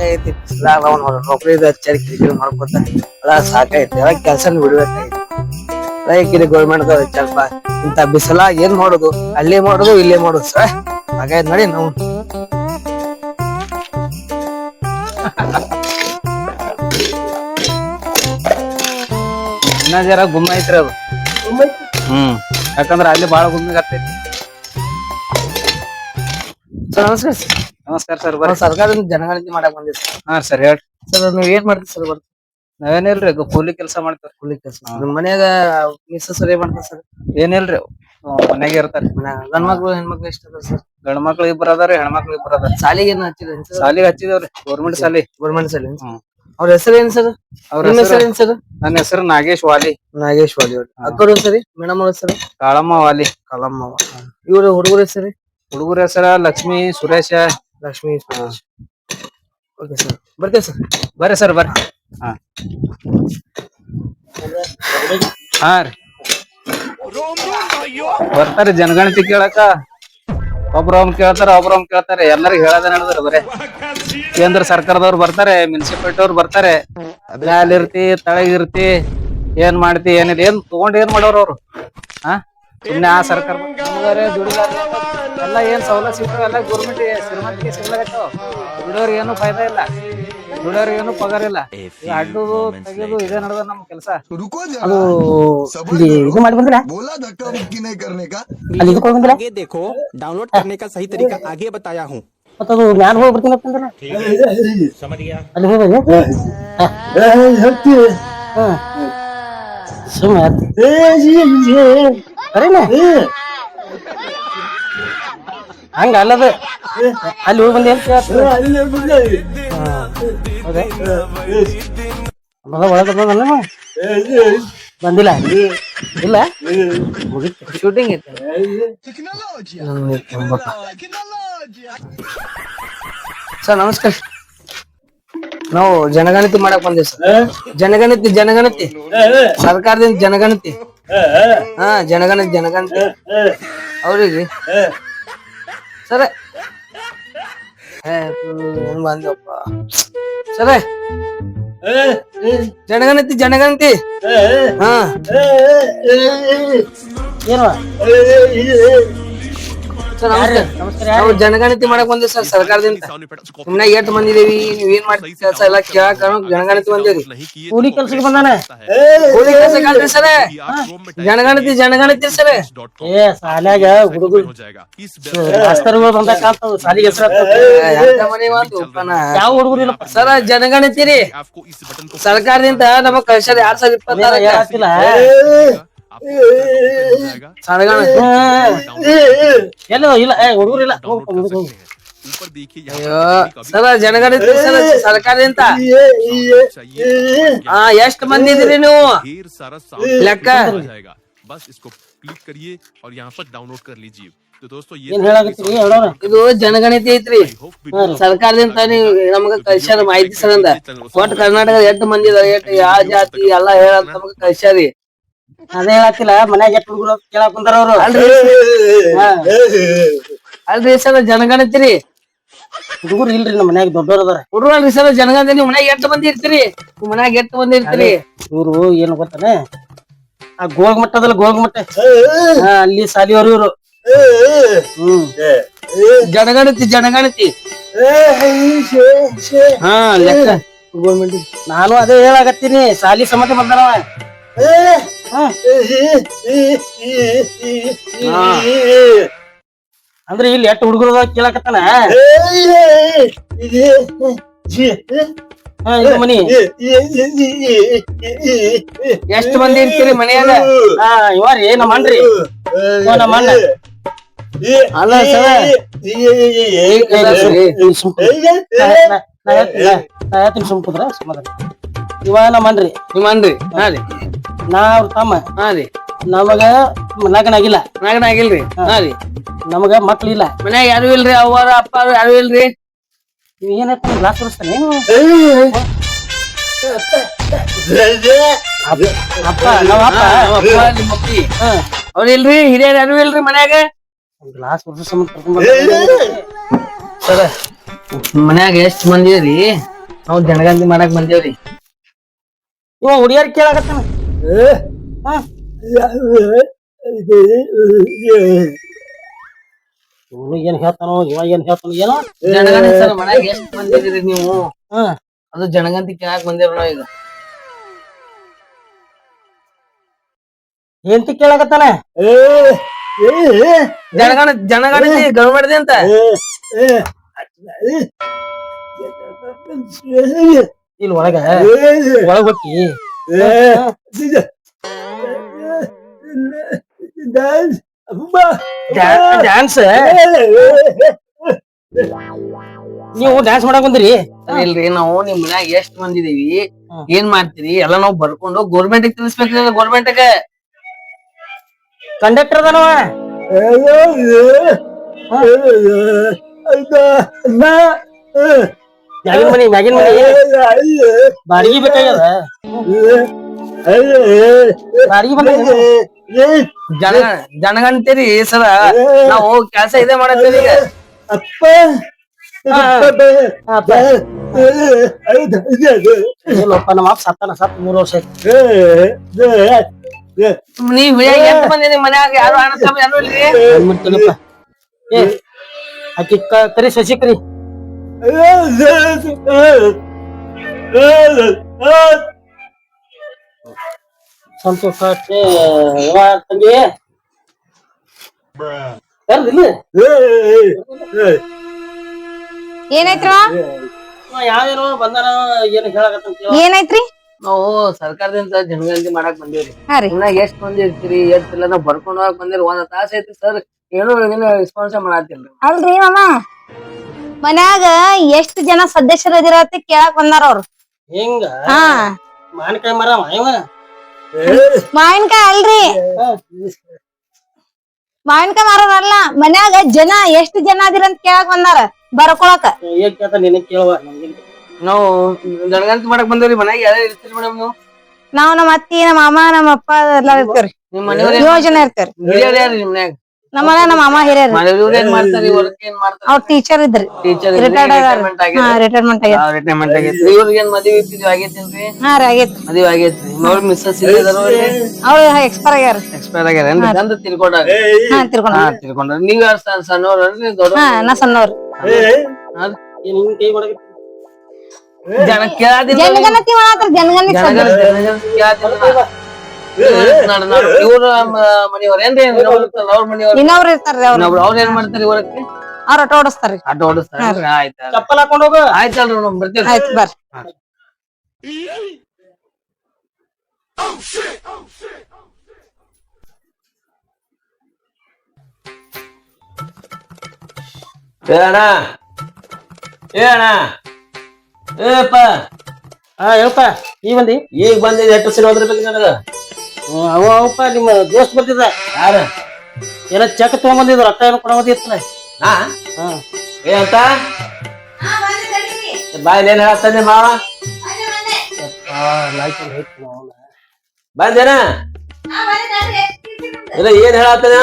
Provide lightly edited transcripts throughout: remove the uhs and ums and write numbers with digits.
ಸಾಕಾಗೈತಿ. ನೌಕರಿ ಹಚ್ಚಾರಿ ಕಿರಿಕಿರಿ ಮಾಡ್ಕೊತ ಸಾಕಾಗೈತಿ. ಎಲ್ಲ ಕೆಲ್ಸ ಬಿಡ್ಬೇಕಾಗೈತಿ. ರೈಕಿರಿ ಗೌರ್ಮೆಂಟ್ ಸ್ವಲ್ಪ ಇಂತ ಬಿಸಿಲಾಗ ಏನ್ ಮಾಡೋದು, ಅಲ್ಲೇ ಮಾಡೋದು ಇಲ್ಲೇ ಮಾಡೋದು ಸರ್ ಹಾಗಾಯ್ತು ನೋಡಿ ನಾವು. ಇನ್ನ ಜರ ಗುಮ್ಮ ಐತ್ರಿ ಅದು. ಯಾಕಂದ್ರ ಅಲ್ಲಿ ಬಾಳ ಗುಮ್ಮಿಗ್ ಆಗ್ತೈತಿ. ನಮಸ್ಕಾರ ಸರ್. ನಮಸ್ಕಾರ ಸರ್. ಬರ್ರಿ. ಸರ್ಕಾರದಿಂದ ಜನಗಣತಿ ಮಾಡಕ್ ಬಂದಿರಿ ಸರ್. ಹಾ ಸರ್ ಹೇಳ್ರಿ. ಸರ್ ನೀವ್ ಏನ್ ಮಾಡ್ತೀರಿ ಸರ್? ಬರ್ತೀವಿ. ನಾವೇನಿಲ್ರಿ ಕೂಲಿ ಕೆಲಸ ಮಾಡ್ತೇವ್ರಿ. ಕೂಲಿ ಕೆಲಸ. ನಿಮ್ ಮನ್ಯಾಗ ಮಿಸ್ಸಸ್ ಏನ್ ಮಾಡ್ತಾರ ಸರ್? ಏನಿಲ್ರಿ ಮನ್ಯಾಗ ಇರ್ತಾರ. ಗಂಡ್ ಮಕ್ಳು ಹೆಣ್ಮಕ್ಳು ಎಷ್ಟ ಅದಾರ ಸರ್? ಗಂಡ ಮಕ್ಳು ಇಬ್ಬರ ಅದಾರಿ, ಹೆಣ್ಮಕ್ಳು ಇಬ್ಬರ ಅದಾರ. ಸಾಲಿಗೆ ಏನ್ ಹಚ್ಚಿದ್ರಿ ಸರ್? ಸಾಲಿಗೆ ಹಚ್ಚಿದೇವ್ರಿ, ಗೌರ್ಮೆಂಟ್ ಸಾಲಿ. ಗೌರ್ಮೆಂಟ್ ಸಾಲಿ. ಅವ್ರ ಹೆಸರು ಏನ್ ಸರ್? ಅವ್ರ ಹೆಸರು ಏನ್ ಸರ್? ನನ್ನ ಹೆಸರು ನಾಗೇಶ್ ವಾಲಿ. ನಾಗೇಶ್ ವಾಲಿ ಅವ್ರಿ. ಅಕ್ಕರು ಸರಿ, ಮೇಡಮ್ ಅವ್ರ ಹೆಸರು ಕಾಳಮ್ಮ ವಾಲಿ. ಕಲಮ್ಮ. ಇವ್ರ ಹುಡುಗರ ಹೆಸರು? ಹುಡುಗರ ಹೆಸರ ಲಕ್ಷ್ಮಿ, ಸುರೇಶ. ಲಕ್ಷ್ಮೀ, ಸುರೇಶ್. ಓಕೆ ಸರ್, ಬರ್ತೇವೆ ಸರ್. ಬರ್ರಿ ಸರ್ ಬರ್ರಿ. ಹಾ ಹಾ ರೀ ಬರ್ತಾರಿ ಜನಗಣತಿ ಕೇಳಕ. ಒಬ್ರೊಮ್ ಕೇಳ್ತಾರ, ಒಬ್ರೊಮ್ ಕೇಳ್ತಾರೆ. ಎಲ್ಲರಿಗೂ ಹೇಳದ ನಡೆದ್ರ ಬರೇ. ಕೇಂದ್ರ ಸರ್ಕಾರದವ್ರು ಬರ್ತಾರೆ, ಮುನ್ಸಿಪಾಲಿಟಿ ಅವ್ರು ಬರ್ತಾರೆ. ಮ್ಯಾಲಿರ್ತಿ ತಳಗಿರ್ತಿ ಏನ್ ಮಾಡ್ತಿ ಏನಿಲ್ಲ, ಏನ್ ತಗೊಂಡ್ ಏನ್ ಮಾಡೋರು ಅವ್ರು? ಹಾ ಸುಮ್ನೆ ಆ ಸರ್ಕಾರ ದುಡಿದಾರೆ ಎಲ್ಲ ಏನ್ ಸವಲತ್ತು ಸಿಗ್ತಾವ ಎಲ್ಲ ಗೌರ್ಮೆಂಟ್ ಶ್ರೀಮಂತಿಗೆ ಸಿಗ್ಲಾಗತ್ತಾವ. ದುಡಿಯೋರ್ಗೆ ಏನು ಫಾಯ್ದಾ ಇಲ್ಲ, ದುಡಿಯೋರ್ಗೆ ಏನು ಪಗಾರ ಇಲ್ಲ. ಅಡ್ಡುದು ತೆಗೆದು ಇದೇ ನಡೆದ ನಮ್ ಕೆಲಸ. ಅದು ಇದು ಮಾಡಿ ಬಂದಿಲ್ಲ ಅಲ್ಲಿ ಇದಕ್ಕೆ ಬಂದಿಲ್ಲ. आगे देखो, डाउनलोड करने का सही तरीका आगे बताया हूँ. ಮತ್ತದು ಮ್ಯಾಲ ಹೋಗಿ ಬರ್ತೀನಿ ಅಂತಂದ್ರ ಅಲ್ಲಿ ಹೋಗಿ ಸರಿನಾ? ಹಂಗ ಅಲ್ಲದ ಅಲ್ಲಿ ಹೋಗಿ ಬಂದಿ ಅಂತ ಒಳಗ ಬಂದಿಲ್ಲ ಇಲ್ಲ ಶೂಟಿಂಗ್ ಐತೆ. ಸರ್ ನಮಸ್ಕಾರ. ನಾವು ಜನಗಣತಿ ಮಾಡಕ್ ಬಂದಿವಿ ಸರ್. ಜನಗಣತಿ ಸರ್ಕಾರದಿಂದ ಜನಗಣತಿ. ಹಾ ಜನಗಣತಿ ಅವ್ರಿಗೆ ಸರ ಬಂದಪ್ಪ ಸರ. ಜನಗಣತಿ ಹಾ ಏನು ಸರ್ ನಮಸ್ಕಾರ. ನಾವು ಜನಗಣತಿ ಮಾಡಕ್ ಬಂದಿವಿ ಸರ್ ಸರ್ಕಾರದಿಂದ. ಸುಮ್ನೆ ಎಷ್ಟ್ ಮಂದಿ ಇದೀವಿ, ನೀವ್ ಏನ್ ಮಾಡ್ತೀವಿ ಕೆಲಸ ಎಲ್ಲ ಕೇಳಕ್ ಜನಗಣತಿ ಬಂದಿವ್ರಿ. ಕೂಲಿ ಕೆಲ್ಸಕ್ಕೆ ಬಂದಾನ. ಕೂಲಿ ಕೆಲ್ಸಕ್ಕೆ ಅಲ್ರಿ ಸರ್, ಜನಗಣತಿ ಸರ್. ಏ ಸಾಲ್ಯಾಗ ಹುಡುಗರು ಮಾಸ್ತರ್ಗಳು ಬಂದಾಗ ಕಾಣ್ತಾವ ಸಾಲಿಗೆ ಹೆಸರು. ಯಾವ ಹುಡುಗರು ಇಲ್ಲಪ್ಪ ಸರ್. ಜನಗಣತಿ ರೀ ಸರ್ಕಾರದಿಂದ ನಮಗ್ ಕಳ್ಸ್ಯಾರ 2026 ಎಲ್ಲ ಇಲ್ಲ ಹುಡುಗರು ಇಲ್ಲ. ಅಯ್ಯೋ ಸರ ಜನಗಣತಿ ಸರ್ ಸರ್ಕಾರದಿಂದ. ಎಷ್ಟ್ ಮಂದಿ ಇದ್ರಿ ನೀವು ಲೆಕ್ಕ? ಇದು ಜನಗಣತಿ ಐತ್ರಿ ಸರ್ಕಾರದಿಂದ. ನೀವು ನಮಗ ಕಳ್ಸ್ಯಾರ ಮಾಹಿತಿ ಸಂಬಂಧ. ಒಟ್ಟು ಕರ್ನಾಟಕದ 8 ಮಂದಿ ಇದಾರೆ, ಯಾವ ಜಾತಿ ಎಲ್ಲಾ ಹೇಳಂತ ನಮಗ ಕಳ್ಸ್ಯಾರಿ. ಅದೇ ಹೇಳತ್ತಿಲ್ಲ ಮನ್ಯಾಗ ಎಷ್ಟು ಹುಡುಗರು ಕೇಳಾಕ್ ಕುಂತಾರ ಅವ್ರು. ಅಲ್ರಿ ಸರ್ ಜನಗಣತಿ ರೀ. ಹುಡುಗರು ಇಲ್ರಿ ನಮ್ಮ ಮನ್ಯಾಗ ದೊಡ್ಡವ್ರ ಅದಾರ. ಹುಡುಗರು ಅಲ್ರಿ ಸರ್ ಜನಗಣತಿ. ನೀವು ಮನ್ಯಾಗ 8 ಮಂದಿ ಇರ್ತೀರಿ, ಮನ್ಯಾಗ 8 ಮಂದಿ ಇರ್ತೀರಿ. ಇವ್ರು ಏನು ಗೊತ್ತಾನೆ, ಆ ಗೋಲ್ಗುಮಟ್ಟ ಅದಲ್ಲ ಗೋಲ್ಗುಮಟ್ಟ ಅಲ್ಲಿ ಸಾಲಿಯವರು ಇವ್ರು. ಜನಗಣತಿ ಹಾ ಲೆಕ್ಕ ಗೋರ್ಮೆಂಟ್. ನಾನು ಅದೇ ಹೇಳಾಕತ್ತೀನಿ, ಸಾಲಿ ಸಂಬಂಧ ಬಂದಾನವ. ಅಂದ್ರೆ ಇಲ್ಲಿ ಎಷ್ಟು ಹುಡುಗರು ಕೇಳಕತ್ತಾನ. ಮನಿ ಎಷ್ಟು ಮಂದಿ ಇರ್ತೀರಿ ಮನೆಯಾಗ? ಇವಾರಿ ನಮ್ಮ ಅಣ್ಣ್ರಿ, ನಮ್ಮ ಅಣ್ಣ. ಅಲ್ಲ ಸರ ಸುಮ್ಕುದ್ರ ಸಮಾಧಾನ. ಇವ ನಮ್ಮ ಅಣ್ಣ್ರಿ. ಹಾ ರೀ ನಾ ಅವ್ರ ತಮ್ಮ. ಹಾ ರೀ ನಮಗ ಲಗ್ನ ಆಗಿಲ್ರಿ. ಹಾ ರೀ ನಮಗ ಮಕ್ಳಿಲ್ಲ. ಮನ್ಯಾಗ ಯಾರು ಇಲ್ರಿ, ಅವ್ವಾರ ಅಪ್ಪ ಯಾರು ಇಲ್ರಿ. ನೀವ್ ಏನತ್ತ ಗ್ಲಾಸ್ ತೋರಿಸ್ತಾನೆ ಅಪ್ಪ ನಿಮ್ಮ ಅಪ್ಪಿ ಅವ್ರ ಇಲ್ರಿ, ಹಿರಿಯರ್ ಯಾರು ಇಲ್ರಿ ಮನ್ಯಾಗ. ಗ್ಲಾಸ್ ವರ್ಷ ಸರ ಮನ್ಯಾಗ ಎಷ್ಟ್ ಮಂದಿ ರೀ? ನಾವ್ ಜನಗಣತಿ ಮಾಡಕ್ ಬಂದೇವ್ರಿ. ಇವ ಹುಡುಗಿಯರ್ ಕೇಳಾಕತ್ತಾನ. ಹಾ ಇವ್ನು ಏನ್ ಹೇಳ್ತಾನೋ ಇವ ಏನ್ ಹೇಳ್ತಾನೋ ಏನೋ. ಜನಗಣತಿ ಸರ್ ಮನ್ಯಾಗ ಎಷ್ಟ್ ಮಂದಿ ಇದೀರಿ ನೀವು? ಹಾ ಅದು ಜನಗಣತಿ ಕೇಳಾಕ್ ಬಂದೇವ್ರಿ ನಾವ್ ಈಗ. ಹೆಂಡತಿ ಕೇಳಾಕತ್ತಾನ. ಜನಗಣತಿ ಗೌರ್ಮೆಂಟ್ ಅಂತ. ಇಲ್ಲಿ ಒಳಗ ಒಳಗ್ ಹೋಗಿ ಡ್ಯಾನ್ಸ್ ನೀವು ಡ್ಯಾನ್ಸ್ ಮಾಡಕ್ ಬಂದಿರಿ? ಇಲ್ರಿ ನಾವು ನಿಮ್ ಮನ್ಯಾಗ ಎಷ್ಟ್ ಮಂದಿ ಇದೀವಿ, ಏನ್ ಮಾಡ್ತೀರಿ ಎಲ್ಲ ನಾವ್ ಬರ್ಕೊಂಡು ಗೌರ್ಮೆಂಟ್ ತಿಳಿಸ್ಬೇಕ್ರಿ. ಗೌರ್ಮೆಂಟ್ ಕಂಡಕ್ಟರ್ ಅದಾನವ. ಮ್ಯಾಗಿನ ಮನಿ ಬಾಡಿಗೆ ಬೇಕಾಗ್ಯದ. ಬಾಡಿಗೆ ಬಂದ ಜನಗಣತಿರಿ ಸರ. ನಾವು ಕೆಲ್ಸ ಇದೇ ಮಾಡತ್ತೀವಿ ಈಗ. ಇಲ್ಲಪ್ಪ ನಮ್ಮ ಅಪ್ಪ ಸತ್ತಾನ. 3 ವರ್ಷ ಆಯ್ತು. ನೀವ್ ಎಂಟ್ ಮಂದಿ ನಿಮ್ ಮನ್ಯಾಗ ಯಾರು ಅಣ್ಣ ತಮ್ಮ ಯಾರು ಇಲ್ರಿ? ಏ ಆಕಿ ಕರಿ ಶಶಿ ಕರಿ. ಸಂತೋಷ ತಂಗಿ ಯಾರ್ದಿಲ್ಲ ಏನಾಯ್ತ್ರ? ಯಾವೇನೋ ಬಂದಾನ ಏನ್ ಹೇಳಕತ್ತಂತ. ಏನಾಯ್ತ್ರಿ? ನಾವು ಸರ್ಕಾರದಿಂದ ಜನಗಣತಿ ಮಾಡಕ್ ಬಂದೇವ್ರಿ. ಹಾ ರೀ. ಇನ್ನ ಎಷ್ಟ್ ಮಂದಿ ಇರ್ತೀರಿ ಎಷ್ಟಿಲ್ಲ ನಾವ್ ಬರ್ಕೊಂಡ್ ಹೋಗಕ್ ಬಂದಿರಿ. 1 ತಾಸ ಐತಿ ಸರ್. ಏನೋ ರೆಸ್ಪಾನ್ಸ್ ಮಾಡತ್ತಿಲ್ರಿ. ಅಲ್ರಿ ಮಾಮ, ಮನ್ಯಾಗ ಎಷ್ಟ್ ಜನ ಸದಸ್ಯರು ಅದಿರ ಅಂತ ಕೇಳಾಕ್ ಬಂದಾರ ಅವ್ರು. ಹಿಂಗ ಹಾ ಮಾವಿನಕಾಯಿ ಮರ ಇವ ಮಾವಿನಕಾಯಿ ಅಲ್ರಿ, ಮಾವಿನಕಾಯಿ ಮಾರೋರಲ್ಲ. ಮನ್ಯಾಗ ಜನ ಎಷ್ಟ್ ಜನ ಅದಿರ ಅಂತ ಕೇಳಾಕ್ ಬಂದಾರ ಬರ್ಕೊಳಕ. ಏನ್ ಕೇಳ್ತ ನಿನಗ್ ಕೇಳುವ. ನಾವು ಜನಗಣತಿ ಮಾಡಕ್ ಬಂದೇವ್ರಿ. ಮನ್ಯಾಗ ಯಾರು ಇರ್ತೀರಿ ಮೇಡಮ್ ನೀವು? ನಾವ್ ನಮ್ಮ ಅತ್ತಿ ನಮ್ಮ ಮಾಮ ನಮ್ಮ ಅಪ್ಪ ಎಲ್ಲಾರು ಇರ್ತೇವ್ರಿ. ನಿಮ್ ಮನೆಯವ್ರ 7 ಜನ ಇರ್ತೇವ್ರಿ. ಹಿರಿಯರ್ ಯಾರು ನಿಮ್ ಮನ್ಯಾಗ? ನಮ್ಮ ಮನ್ಯಾಗ ನಮ್ಮ ಮಾಮ ಹಿರಿಯರ್. ಮನೆಯವ್ರ ಏನ್ ಮಾಡ್ತಾರಿ? ವರ್ಕ್ ಏನ್ ಮಾಡ್ತಾರ? ಅವ್ರ ಟೀಚರ್ ಇದ್ರಿ. ಟೀಚರ್ ರಿಟೈರ್ಡ್ ರಿಟೈರ್ಮೆಂಟ್ ಹಾ ರಿಟೈರ್ಮೆಂಟ್ ಆಗ್ಯಾರ. ರಿಟೈರ್ಮೆಂಟ್ ಆಗೈತ್ರಿ. ಇವ್ರಿಗೆ ಏನ್ ಮದ್ವಿ ಇದ್ದಿದ್ದು ಆಗೈತೇನ್ರಿ? ಹಾ ರೀ ಆಗೇತ್ರಿ. ಮದ್ವಿ ಆಗೈತ್ರಿ. ನೋಡ್ ಮಿಸ್ಸಸ್ ಇದಾರೋ ಇಲ್ಲಿ? ಅವ್ರು ಎಕ್ಸ್ಪೈರ್ ಆಗ್ಯಾರ. ಎಕ್ಸ್ಪೈರ್ ಆಗ್ಯಾರೇನ್ರಿ? ಗಂಡ ತಿರ್ಕೊಂಡಾರ? ಹಾ ತಿರ್ಕೊಂಡ. ಹಾ ತಿರ್ಕೊಂಡ್ರ. ನೀವ್ ಯಾರು ಸಣ್ಣವ್ರನ್ರಿ ದೊಡ್ಡ? ಹಾ ನಾ ಸಣ್ಣವ್ರಿ. ನಿನ್ ಕೈ ಒಳಗೆ ಜನ ಕೇಳಾದಿಲ್ಲ. ಜನಗಣತಿ ಮಾಡಾತ್ರ ಜನಗಣತಿ ಇವ್ರ ಮನೆಯವ್ರೇನ್ರಿ? ಅವ್ರ ಮನೆಯವ್ರ ಇನ್ನೊಬ್ರು ಇರ್ತಾರ್ರಿ. ಅವ್ರ ಏನ್ ಮಾಡ್ತಾರಿ ಹೊರಕ್ಕೆ? ಅವ್ರ ಆಟೋ ಓಡಿಸ್ತಾರ್ರಿ. ಆಟೋ ಓಡಿಸ್ತಾರ. ಆಯ್ತ ಚಪ್ಪಲ್ ಹಾಕೊಂಡ್ ಹೋಗು. ಆಯ್ತಲ್ರಿ ನಾವ್ ಬರ್ತೀವಿ. ಆಯ್ತು ಬರ್ರಿ. ಅಣ್ಣ ಏ ಅಣ್ಣ ಏಪ್ಪ ಹಾ ಹೇಳಪ್ಪ. ಈ ಬಂದಿ? ಈಗ ಬಂದಿದೆ. ಎಷ್ಟು ಸಲ ಹೋದ್ರಬೇಕು ನನಗ? ಅವಪ್ಪ ನಿಮ್ಮ ದೋಸ್ತ್ ಬರ್ತಿದ್ದ. ಯಾರ? ಏನೋ ಚೆಕ್ ತಗೊಂಬಂದಿದ್ರು. ರೊಕ್ಕ ಏನೋ ಕೊಡೋದಿತ್ತಲ್ಲ. ಹಾ ಹಾ ಏ ಅಂತ ಬಾಯ್ಲಿ ಏನ್ ಹೇಳತ್ತಾನೆ ಮಾವ? ಬಂದೇನ? ಇಲ್ಲ ಏನ್ ಹೇಳತ್ತಾನ?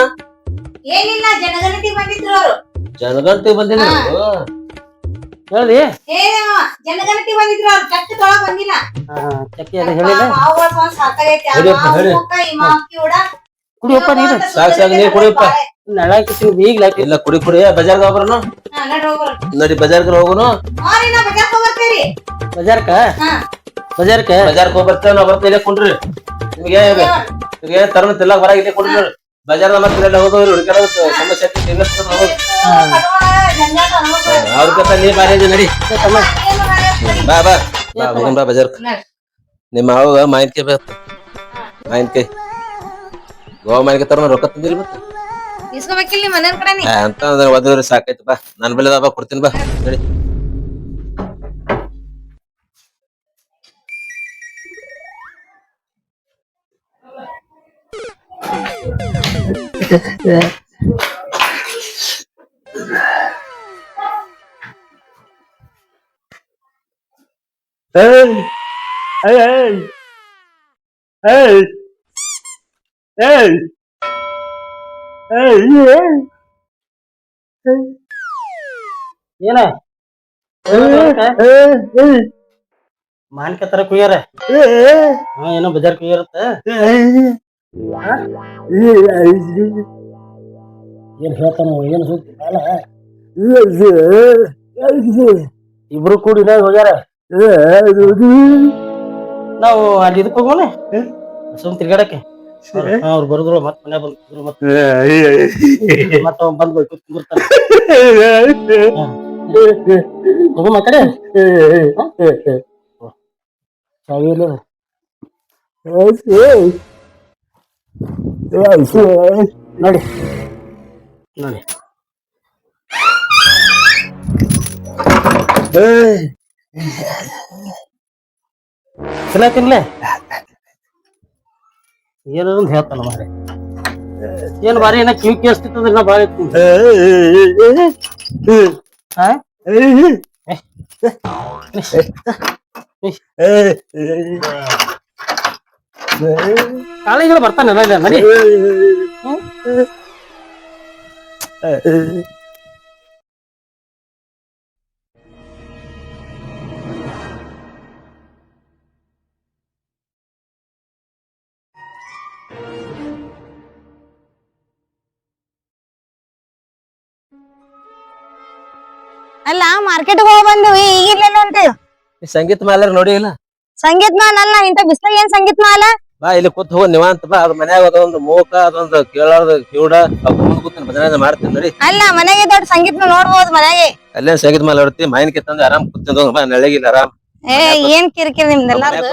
ಏನಿಲ್ಲ, ಜನಗಣತಿ ಬಂದಿದ್ರು ಅವರು. ಜನಗಣತಿ ಬಂದಿದ್ರು. ಹೇಳಿ. ಜನಗಣತಿ ಬಂದಿದ್ರು ಅವ್ರು. ಚೆಕ್ ತೊಗೊಳಕ್ ಬಂದಿಲ್ಲ. ಚೆಕ್ ಏನು ಹೇಳಿಲ್ಲ. ಕುಡಿಯಪ್ಪ ನೀರು. ಸಾಕ್ ಸಾಕ್ ನೀರ್ ಕುಡಿಯಪ್ಪ. ನಳಾಕಿ ಈಗ್ಲ ಇಲ್ಲ ಕುಡಿ ಕುಡಿ. ಬಜಾರ್ಗೆ ಹೋಗ್ಬರನು ನೋಡಿ. ಬಜಾರ್ಗೆ ಹೋಗುನು. ಬಜಾರ್ಕ ಬಜಾರ್ಕ ಬಜಾರ್ಗೆ ಹೋಗಿ ಬರ್ತೇವೆ. ನಾವ್ ಬರ್ತೇವೆ. ಕುಂಡ್ರಿ. ನಿಮ್ಗೆ ನಿಮ್ಗೆ ತರುಣ ತಿಲ್ಲಕ್ ಬರಾಗ ಇಲ್ಲೇ ಕುಂಡ್ರಿ. ಬಜಾರ್ದ ಮತ್ತೆ ಹೋಗೋರು ಹುಡುಕಾಡ ಸಮಸ್ಯೆ ಅವ್ರ ನೀ ಬಾರಿ ನಡಿ. ಬಾ ಬಾ ಬಾ ಹೋಗೋಣ ಬಾ ಬಜಾರ್ಕ. ನಿಮ್ಮ ಮಾವಾಗ ಮಾವಿನಕಾಯಿ ಬೇಕು. ಮಾವಿನಕಾಯಿ ಗೋವಾ ಮಾವಿನಕಾಯಿ ತರೋಣ. ರೊಕ್ಕ ತಂದಿರಿ ಮತ್ತೆ ಇಸ್ಕೋಬೇಕಿಲ್ಲ ನಿಮ್ಮ ಮನೆಯ ಕಡೆ. ಅಂತ ಒದ್ರಿ ಸಾಕೈತಿ. ಬಾ ನನ್ ಬೆಳೆದ ಬಾ ಕೊಡ್ತೀನಿ. ಬಾ ನಡಿ. ಏನ ಮಾನ್ಕ ತರ ಕುಯ್ಯಾರ ಏನೋ ಬಜಾರ್ ಕುಯ್ಯಾರತ್ತ ಏನ್ ಹೇಳ್ತಾನ ಏನ್ ಸುದ್ದಿಲ್ಲ ಇಬ್ರು ಕೂಡಿ ಹೋಗ್ಯಾರ ನಾವು ಅಲ್ಲಿ ಇದಕ್ ಹೋಗೋಣ ಸುಮ್ ತಿರ್ಗಾಡಕ್ಕೆ ಅವ್ರು ಬರುದ್ರು ಮತ್ ಮನೆ ಬಂದ್ರು ಮತ್ತ ಬಂದ್ ಕುಂದಿರ್ತಾನ ಹೋಗಮ್ಮ ಆ ಕಡೆ ಚಾವಿ ಇಲ್ಲ ನೋಡಿ ನೋಡಿ ತಿನ್ನ ತಿನ್ಲೆ ಏನೋ ಹೇಳ್ತಾನ ಮಾರೆ ಏನ್ ಬಾರಿ ಏನ ಕಿವಿ ಕೇಳಿಸ್ತಿತ್ತಂದ್ರೆ ನಾ ಬಾರಿ ಕಾಳಿಗಳು ಬರ್ತಾನೆ ಮರಿ ಅಲ್ಲ ಮಾರ್ಕೆಟ್ ಹೋಗಿ ಬಂದ್ವಿ ಈಗಿರ್ಲಿಲ್ಲ ಅಂತೀವಿ ಸಂಗೀತ ಮಾಲಾರ ನೋಡಿ ಇಲ್ಲ ಸಂಗೀತ ಮಾಲ್ ಅಲ್ಲ ಇಂತ ಬಿಸ್ಲಾಗ ಏನ್ ಸಂಗೀತ ಮಾಲ ಬಾ ಇಲ್ಲಿ ಕೂತ್ ಹೋಗ್ ನಿವಾಂತ ಬಾ ಅದ್ ಮನ್ಯಾಗ ಅದೊಂದು ಮೂಕ ಅದೊಂದು ಕೇಳಾರ್ದ ಕಿವುಡ ಕೂತೀನಿ ಭಜನೆ ಮಾಡ್ತೀನಿ ನೋಡಿ ಅಲ್ಲ ಮನೆಗೆ ದೊಡ್ಡ ಸಂಗೀತ ನೋಡ್ಬೋದು ಮನೆಗೆ ಅಲ್ಲೇ ಸಂಗೀತ ಮಾಲ ಹೊಡ್ತಿ ಮೈನ್ಕೆ ತಂದು ಆರಾಮ್ ಕೂತೀನಿ ಬಾ ನೆಳಗಿಲ್ಲ ಆರಾಮ್ ಏ ಏನ್ ಕಿರಿಕಿರಿ ನಿಮ್ದೆಲ್ಲಾರ್ದು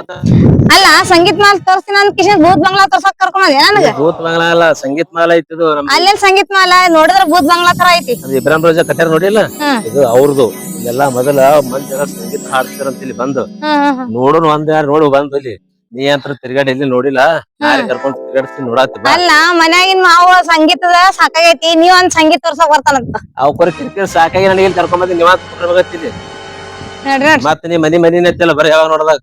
ಅಲ್ಲ ಸಂಗೀತ ಮಾಲ್ ತೋರ್ಸ್ತೀನಿ ಅಂದ್ ಕಿಶನ್ ಭೂತ್ ಬಂಗ್ಲಾ ತೋರ್ಸಕ್ ಕರ್ಕೊಂಡ್ ನನಗ ಭೂತ್ ಮಾಲ ಅಲ್ಲ ಸಂಗೀತ ಮಾಲ ಐತಿದು ಅಲ್ಲೆಲ್ ಸಂಗೀತ ಮಾಲ ನೋಡಿದ್ರ ಭೂತ್ ಬಂಗ್ಲಾ ತರ ಐತಿ ಇಬ್ರಾಹಿಂ ರೋಜಾ ಕಟ್ಯಾರ ನೋಡಿಲ್ಲ ಹ್ಮ್. ಇದು ಅವ್ರದು ಇಲ್ಲೆಲ್ಲಾ ಮೊದಲ ಮಂದಿ ಎಲ್ಲ ಸಂಗೀತ ಹಾಡ್ತಾರಂತ ಇಲ್ಲಿ ಬಂದು ಹ್ಮ್ ನೋಡೋಣ ಒಂದ್ ಯಾರು ನೋಡು ಬಂದು ಇಲ್ಲಿ ನೀ ಅಂತ ತಿರ್ಗಾಡಿ ಎಲ್ಲಿ ನೋಡಿಲ್ಲ ನಾಳೆ ಕರ್ಕೊಂಡ್ ತಿರ್ಗಾಡ್ಸಿ ನೋಡಾತಿ ಬಾ ಅಲ್ಲ ಮನ್ಯಾಗಿನ್ ಮಾವು ಸಂಗೀತದ ಸಾಕಾಗೈತಿ ನೀವ್ ಒಂದ್ ಸಂಗೀತ ತೋರ್ಸಕ್ ಬರ್ತಾನಂತ ಅವ್ರ ಕಿರ್ಕಿರ್ ಸಾಕಾಗಿ ನನಗೆ ಇಲ್ಲಿ ಕರ್ಕೊಂಡ್ ಬಂದು ನಿವಾಂತ ಕೊಡ್ಬೇಕತ್ತಿಲ್ಲಿ ನೋಡ್ರಿ ಮತ್ತ ನೀ ಮನಿನೇ ಐತಿಲ್ಲ ಬರೀ ಯಾವಾಗ ನೋಡ್ದಾಗ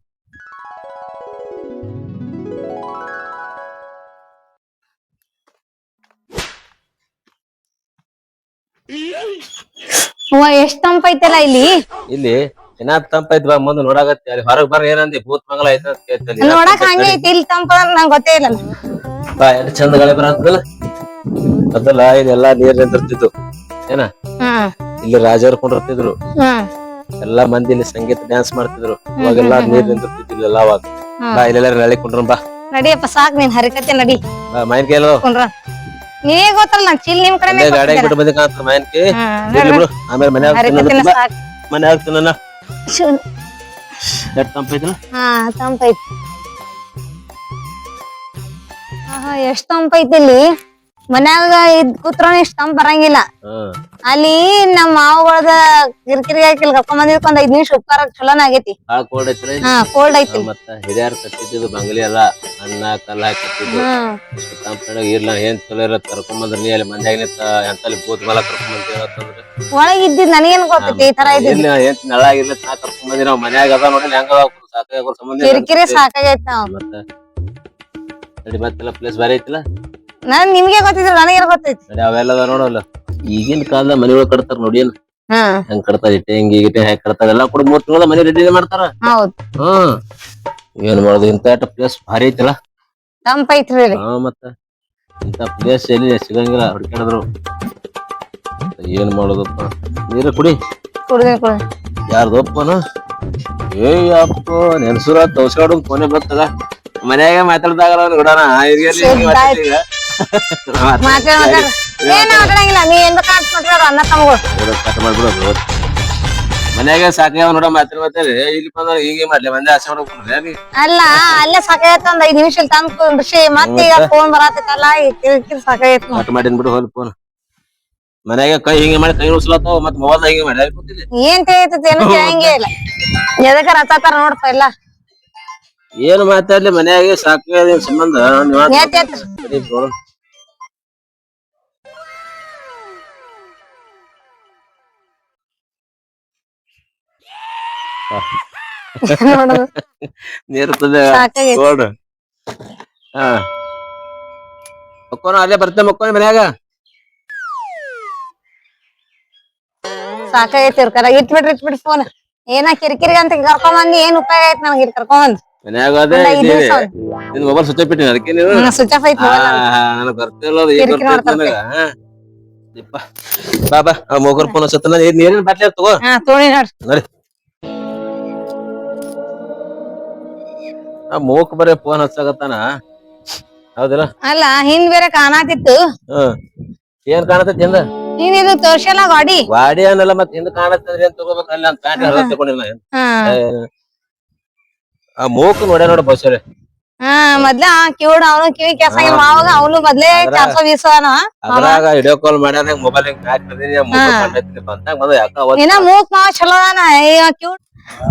ಎಷ್ಟ್ ತಂಪೈತಲ್ಲ ಇಲ್ಲಿ ಇಲ್ಲಿ ಏನ ತಂಪೈತ್ ಬಾ ಮುಂದೆ ನೋಡಾಕತ್ತಿ ಅಲ್ಲಿ ಹೊರಗ್ ಬರ ಏನಂದಿ ಭೂತ್ ಮಂಗಲ ಐತ ಅಂತ ಕೇಳ್ತಲ್ಲಿ ನೋಡಕ್ ಹಂಗೆ ಐತಿ ಇಲ್ಲಿ ತಂಪ ನಂಗೆ ಗೊತ್ತೇ ಇಲ್ಲ ಬಾ ಎಷ್ಟ್ ಚಂದ ಗಾಳಿ ಬರತ್ತಲ್ಲ ಅದಲ್ಲ ಇದೆಲ್ಲಾ ನೀರ್ ನಿಂತಿರ್ತಿದ್ದು ಏನ ಹ್ಮ್ ಇಲ್ಲಿ ರಾಜರು ಕೊಂಡಿರ್ತಿದ್ರು ಹ್ಮ್ ಎಲ್ಲಾ ಮಂದಿ ಇಲ್ಲಿ ಸಂಗೀತ ಡ್ಯಾನ್ಸ್ ಮಾಡ್ತಿದ್ರು ಅವಾಗೆಲ್ಲಾ ನೀರ್ ನಿಂತಿರ್ತಿದ್ದಿಲ್ಲ ಅವಾಗ ಬಾ ಇಲ್ಲೆಲ್ಲ ನಳಿ ಕುಂಡ್ರ ಬಾ ನಡಿಯಪ್ಪ ಸಾಕ್ ನೀನ್ ಹರಿಕತೆ ನಡಿ ಬಾ ಮೈನ್ ಕೇಳೋ ಕುಂಡ್ರ ನೀವೇ ಗೊತ್ತಲ್ಲ ನಾನ್ ಚಿಲ್ ನಿಮ್ ಕಡೆ ಗಾಡಿಯಾಗ ಬಿಟ್ಟು ಬಂದಿ ಕಾಂತ ಮೈನ್ ಕೇ ಬಿಡು ಆಮೇಲೆ ಹರಿಕತಿನ ಸಾಕ್ ಮನೆ ಆಗ್ತಾನ ಎಷ್ಟ್ ತಂಪೈತಿಲ್ಲ ಹಾ ತಂಪೈತಿ ಎಷ್ಟ್ ತಂಪೈತಿ ಇಲ್ಲಿ ಮನ್ಯಾಗ ಇದ್ ಕೂತ್ರ ಇಷ್ಟ ತಂಪ್ ಬರಂಗಿಲ್ಲ ಅಲ್ಲಿ ನಮ್ಮ ಮಾವುಗಳದ ಕಿರಿಕಿರಿ ಹಾಕಿಲ್ ಕರ್ಕೊಂಡ್ ಬಂದಿದ್ಕ ಒಂದ್ 5 ನಿಮಿಷ ಉಪ್ಕಾರ ಚಲೋನ ಆಗೈತಿ ಕೋಲ್ಡ್ ಐತ್ರಿ ಹಾ ಕೋಲ್ಡ್ ಐತಿ ಮತ್ತ ಹಿರಿಯರ್ ಕಟ್ಟಿದ್ದು ಬಂಗ್ಲಿ ಎಲ್ಲ ಅನ್ನ ಕಲ್ಲ ಹಾಕಿ ಕಟ್ಟಿದ್ದು ಇಷ್ಟು ತಂಪನಾಗ ಇರ್ಲ ಏನ್ ಚಲೋ ಇರತ್ ಕರ್ಕೊಂಡ್ ಬಂದ್ರ ನೀ ಅಲ್ಲಿ ಮಂದ್ಯಾಗ ನಿಂತ ಎಂತಲ್ಲಿ ಭೂತ್ ಮಲ ಕರ್ಕೊಂಡ್ ಬಂದ್ರೆ ಒಳಗ್ ಇದ್ದಿದ್ ನನಗೇನ್ ಗೊತ್ತೈತಿ ಈ ತರ ಇದ್ದಿದ್ ಏನ್ ನೆಳಾಗಿರ್ಲ ನಾ ಕರ್ಕೊಂಡ್ ಬಂದಿ ನಾವ್ ಮನ್ಯಾಗ ಅದ ನೋಡಿ ಹೆಂಗ ಸಾಕಾಗ ಸಂಬಂಧ ಕಿರಿಕಿರಿ ಸಾಕಾಗೈತಿ ನಾವ್ ಮತ್ತ ನಡಿ ಮತ್ತೆಲ್ಲ ಪ್ಲೇಸ್ ಬಾರಿ ಐತಿಲ್ಲ ನಾನ್ ನಿಮ್ಗೆ ಗೊತ್ತಿದ್ರು ನನಗೇನ್ ಗೊತ್ತೈತಿ ನಡಿ ಅವೆಲ್ಲ ನೋಡಲ್ಲ ಈಗಿನ ಕಾಲದ ಮನೆಗಳು ಕಟ್ತಾರ ನೋಡಿ ಏನ್ ಹ್ಮ್ ಹೆಂಗ್ ಕಟ್ತಾರ ಇಟ್ಟೆ ಗಿಟ್ಟೆ ಹೆಂಗ್ ಕಟ್ತಾರ ಎಲ್ಲಾ ಕೂಡ 3 ತಿಂಗಳ ಮನೆ ರೆಡಿ ಮಾಡ್ತಾರ ಹೌದ್ ಏನ್ ಮಾಡೋದು ಇಂತ ಪ್ಲೇಸ್ ಭಾರಿ ಐತಿಲ್ಲ ತಂಪೈತ್ರಿ ಇಲ್ಲಿ ಮತ್ತ ಇಂತ ಪ್ಲೇಸ್ ಎಲ್ಲಿ ಸಿಗಂಗಿಲ್ಲ ಹುಡ್ಕಾಡಿದ್ರು ಏನ್ ಮಾಡೋದಪ್ಪ ನೀರ ಕುಡಿ ಕುಡ್ದೆ ಕುಡ್ದೆ ಯಾರ್ದಪ್ಪನ ಅಪ್ಪ ನೆನ್ಸುರ ತೋರ್ಸ್ಕಾಡು ಕೊನೆ ಬರ್ತದ ಮನ್ಯಾಗ ಮಾತಾಡ್ದಾಗ ಬಿಡೋಣ ಏನ್ ಮಾತಾಡಂಗಿಲ್ಲ ನೀ ಎಂದ ಕಾಟ್ ಮಾತಾಡೋರು ಅನ್ನ ತಮ್ಮಗಳು ಮಾಡ್ಬಿಡೋದು ಮನ್ಯಾಗ ಸಾಕಾಗ ನೋಡ ಮಾತಾಡ್ರಿ ಇಲ್ಲಿ ಬಂದ್ರೆ ಹೀಗೆ ಮಾಡ್ಲಿ ಮಂದಿ ಆಸೆ ಮಾಡ್ಕೊಂಡ್ರಿ ಅಲ್ಲ ಅಲ್ಲೇ ಸಾಕಾಗೈತ ಒಂದ್ 5 ನಿಮಿಷ ತಂದ್ ಕುಂಡ್ರಿಸಿ ಮತ್ತೆ ಈಗ ಫೋನ್ ಬರತೈತಲ್ಲ ಈ ಕಿರಿಕಿರಿ ಸಾಕಾಗೈತ್ ಕಟ್ ಮಾಡಿನ್ ಬಿಡು ಹೋಲ್ ಫೋನ್ ಮನ್ಯಾಗ ಕೈ ಹಿಂಗೆ ಮಾಡಿ ಕೈ ಉಡ್ಸ್ಲತ್ತಾವ ಮತ್ ಮೊಬೈಲ್ ಹಿಂಗೆ ಮಾಡಿ ಕೂತಿದ್ದೆ ಏನ್ ತಿಳಿತೈತಿ ಏನು ತಿಳಿಯಂಗೇ ಇಲ್ಲ ಎದಕ್ಕ ರಚಾತಾರ ನೋಡ್ಪ ಎಲ್ಲ ಏನು ಮಾತಾಡ್ಲಿ ಮನ್ಯಾಗ ಸಾಕಾಗ ಸಂಬಂಧ ನೀರ್ತದೆ ನೋಡು ಮಕ್ಕೋನ ಅಲ್ಲೇ ಬರ್ತೇನೆ ಮಕ್ಕೋನ ಮನ್ಯಾಗ ಸಾಕಾಗೈತಿ ಇಟ್ಬಿಡ್ರಿ ಫೋನ್ ಏನ ಕಿರಿಕಿರಿ ಅಂತ ಕರ್ಕೊಂಡ್ ಬಂದಿ ಏನ್ ಉಪಯೋಗ ಐತ್ ನನಗೆ ಇಲ್ಲಿ ಕರ್ಕೊಂಡ್ ಬಂದ್ ಮನ್ಯಾಗ ಅದೇ ಒಂದ್ 5 ದಿವ್ಸ ನಿನ್ ಮೊಬೈಲ್ ಸ್ವಿಚ್ ಆಫ್ ಇಟ್ಟಿನಿ ಅದಕ್ಕೆ ನೀವು ಸ್ವಿಚ್ ಆಫ್ ಐತ್ ನನಗ್ ಬರ್ತಿಲ್ಲ ಅದು ಏನ್ ಕಿರಿಕಿರಿ ಬರ್ತೈತಿ ಮಾಡ್ತಾರ. ನನಗ ಬಾ ಬಾ ಆ ಮೊಗರ್ ಫೋನ್ ಹಚ್ಚತ್ತಲ್ಲ ನೀರಿನ ಬಾಟ್ಲಿ ತಗೋ ಹಾ ತೋಳಿ ನೋಡ್ರಿ ನೋಡಿ ಆ ಮೂಕ್ ಬರೇ ಫೋನ್ ಹಚ್ಚಾಗತ್ತಾನ ಹೌದಿಲ್ಲ ಅಲ್ಲ ಹಿಂದ್ ಬೇರೆ ಕಾಣತಿತ್ತು ಹ್ಮ್ ಏನ್ ಕಾಣತೈತಿ ಹಿಂದ ಹಿಂದ್ ಇದು ತೋರ್ಸಲ್ಲ ಗಾಡಿ ಗಾಡಿ ಅನ್ನಲ್ಲ ಮತ್ ಹಿಂದ ಕಾಣತ್ತಂದ್ರೆ ಏನ್ ತಗೋಬೇಕು ಅಲ್ಲಿ ಅಂತ ಪ್ಯಾಂಟ್ ಹರಿದ ತಗೊಂಡಿಲ್ಲ ಹಾ ಆ ಮೂಕ್ ನೋಡ್ಯ ನೋಡ ಬಸ್ಸರೆ ಹಾ ಮೊದ್ಲ ಕಿವುಡ ಅವನು ಕಿವಿ ಕೆಲ್ಸಂಗಿಲ್ಲ ಮಾವಾಗ ಅವನು ಮೊದ್ಲೇ ಕೆಲ್ಸ ಬೀಸೋನ ಅದ್ರಾಗ ವಿಡಿಯೋ ಕಾಲ್ ಮಾಡ್ಯಾನ ಮೊಬೈಲ್ ಹಿಂಗ್ ಮ್ಯಾಕ್ ಕರ್ದೀನಿ ಮೊಬೈಲ್ ಕಂಡೈತಿ ಬಂದಾಗ ಬಂದ ಯಾಕ ಅವತ್ ಏನ ಮೂಕ್ ಮಾವ ಚಲೋ ಅದಾನ ಇವ ಕಿವುಡ್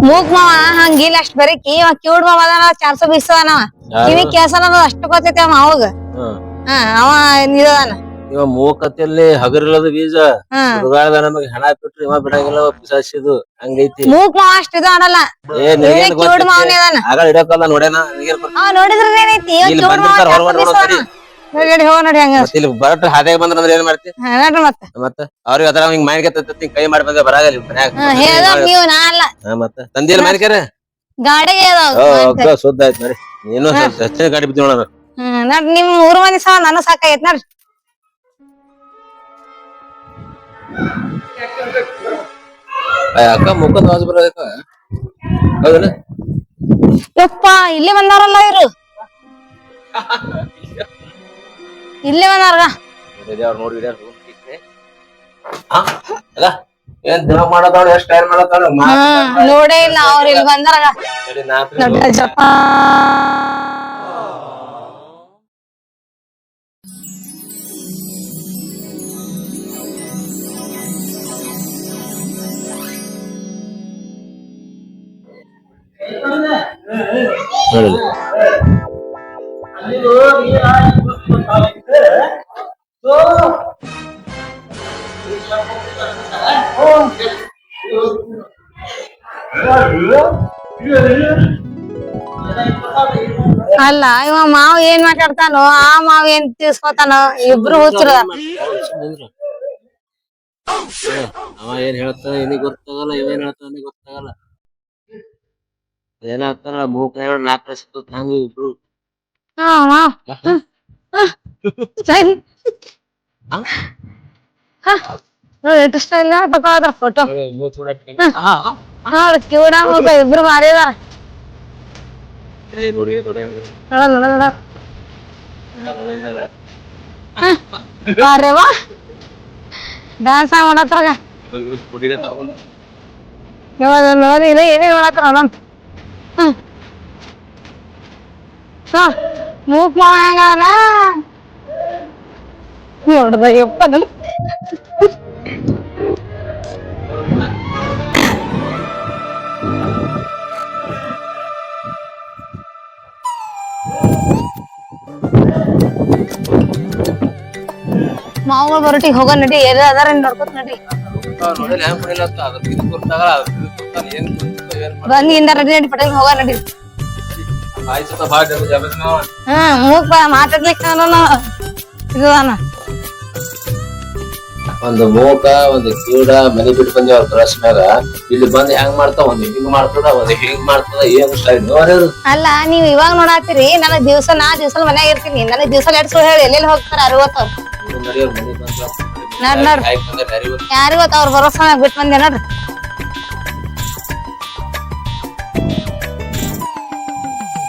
ಮೂಕ್ ಮಾವ ಹಂಗಿಲ್ಲ ಅಷ್ಟ್ ಬರೀಕಿ ಇವ ಕಿವುಡ್ ಮಾವ ಅದಾನ ಚಾರ್ಸೋ ಬೀಸೋನವ ಕಿವಿ ಕೆಲ್ಸನ ಅಷ್ಟು ಗೊತ್ತೈತಿ ಅವ ಅವಾಗ ಹ್ಮ್ ಹಾ ಅವ ನಿದಾನ ಇವ ಮೂಕತ್ತಿಯಲ್ಲಿ ಹಗರಿಲ್ಲದ ಬೀಜ ಹುಡುಗಾಳದ ನಮಗ್ ಹೆಣ ಬಿಟ್ರಿ ಇವ ಬಿಡಂಗಿಲ್ಲ ಪಿಸಾಸಿದು ಹಂಗೈತಿ ಮೂಕ್ ಮಾವ ಅಷ್ಟ್ ಇದು ಮಾಡಲ್ಲ ಏ ನಿನಗೇನ್ ಕಿವುಡ್ ಮಾವನೇ ಅದಾನ ಆಗ ವಿಡಿಯೋ ಕಾಲ್ ನೋಡ್ಯಾನ ನಿನಗೇನ್ ಗೊತ್ತ ಅವ ನೋಡಿದ್ರ ಏನೈತಿ ಇವ ಇಲ್ಲಿ ಕಿವುಡ್ ಮಾವ ಬಂದಿರ್ತಾರ ಚಾರ್ಸೋ ಹೊರಗಡೆ ನೋಡೋದ್ ಬೀಸೋನ ನೋಡಿ ಹೋಗ ನೋಡಿ ಹಂಗ ಮತ್ತೆ ಇಲ್ಲಿ ಬರಟ್ ಹಾದ್ಯಾಗ ಬಂದ್ರ ಏನ್ ಮಾಡ್ತಿ ನೋಡ್ರಿ ಮತ್ತ ಅವ್ರಿಗೆ ಅದ್ರ ಹಿಂಗ್ ಮೈನ್ಗೆ ತತ್ತಿ ಕೈ ಮಾಡಿ ಬಂದ ಬರಾಗಲ್ಲ ಮನ್ಯಾಗ ಹೇಳ್ದ ನೀವು ನಾ ಅಲ್ಲ ಮತ್ತ ತಂದಿಲ್ಲ ಮೈನ್ಕ್ಯಾರ ಗಾಡಿಗೆ ಅದಾವ ಶುದ್ಧ ಆಯ್ತು ನೋಡಿ ನೀನು ಸ್ವಲ್ಪ ಹೆಚ್ಚಿನ ಗಾಡಿ ಬಿದ್ದು ನೋಡ ನೋಡ್ರಿ ನಿಮ್ 3 ಮಂದಿ ಸಹ ನಾನು ಸಾಕಾಗೈತ್ ನೋಡ್ರಿ ಅಕ್ಕ ಮುಖದ ವಾಜ್ ಬರೋದಕ್ಕ ಹೌದಲ್ಲ ಯಪ್ಪ ಇಲ್ಲಿ ಬಂದಾರಲ್ಲ ಇವ್ರು ಇಲ್ಲೇ ಬಂದಾರ ಅವ್ರು ನೋಡಿ ಅಲ್ಲ ಏನ್ ದಿನ ಮಾಡತಾಳ ಎಷ್ಟ್ ಟೈಮ್ ಮಾಡತಾಳ ನೋಡೇ ಇಲ್ಲ ಅವ್ರ ಇಲ್ಲಿ ಬಂದಾರ ದೊಡ್ಡ ಜಪ ಅಲ್ಲ ಇವ ಮಾವ್ ಏನ್ ಮಾತಾಡ್ತಾನೋ ಆ ಮಾವ್ ಏನ್ ತಿಳ್ಸ್ಕೊತಾನೋ ಇಬ್ರು ಹುಚ್ಚರ ಅವ ಏನ್ ಹೇಳ್ತಾನ ಏನಿಗ್ ಗೊತ್ತಾಗಲ್ಲ ಇವೇನ್ ಹೇಳ್ತಾನ ಗೊತ್ತಾಗಲ್ಲ ಏನಾಗ್ತಾನ ಮೂಕ್ ನಾಲ್ಕು ವರ್ಷ ಹಂಗ ಇಬ್ರು ಎಷ್ಟು ಸ್ಟೈಲ್ ತಗೋದ್ರ ಫೋಟೋ ಕಿವುಡ ಮೂಕ ಇಬ್ರು ಭಾರಿ ಅದಾರ ಅರೆವಾ ಡ್ಯಾನ್ಸ್ ಮಾಡತ್ತಾಗ ನೋಡಿ ಇಲ್ಲ ಏನೇನ್ ಮಾಡತ್ತಾರ ನಮ್ ಮೂಕ್ ಮಾವ ಹೆಂಗಲ್ಲ ನೋಡ್ದ ಯಪ್ಪ ನನ್ ಮಾವುಗಳು ಬರೋಟಿಗೆ ಹೋಗ ನಡಿ ಎಲ್ಲ ಅದಾರ ನೋಡ್ಕೊತ ನಡಿ ಬಂದಿಂದ ನಡಿ ನಡಿ ಪಟೇಲ್ ಹೋಗ ನಡಿ ಮೂಕ್ ಮಾತಾಡ್ಲಿಕ್ಕೆ ಇದಾನ ಒಂದು ಮೂಕ ಒಂದು ಕೀಡ ಮನಿ ಬಿಟ್ಟು ಬಂದಿ ಅವ್ರ ಬ್ರಷ್ ಮ್ಯಾಗ ಇಲ್ಲಿ ಬಂದ್ ಹೆಂಗ್ ಮಾಡ್ತಾವ ಒಂದ್ ಹಿಂಗ್ ಮಾಡ್ತದ ಒಂದ್ ಹಿಂಗ್ ಮಾಡ್ತದ ಏನ್ ಸ್ಟೈಲ್ ಅಲ್ಲ ನೀವ್ ಇವಾಗ ನೋಡಾತಿರಿ ನನಗ್ ದಿವ್ಸ ಮನ್ಯಾಗ ಇರ್ತೀನಿ ನನಗ್ ದಿವ್ಸ ಲಡ್ಸು ಹೇಳಿ ಎಲ್ಲೆಲ್ಲಿ ಹೋಗ್ತಾರ 60 ನೋಡ್ ಯಾರಿಗೊತ್ತ ಅವ್ರ ಭರೋಸಾ ಬಿಟ್ಟು ಬಂದೆ ನೋಡ್ರಿ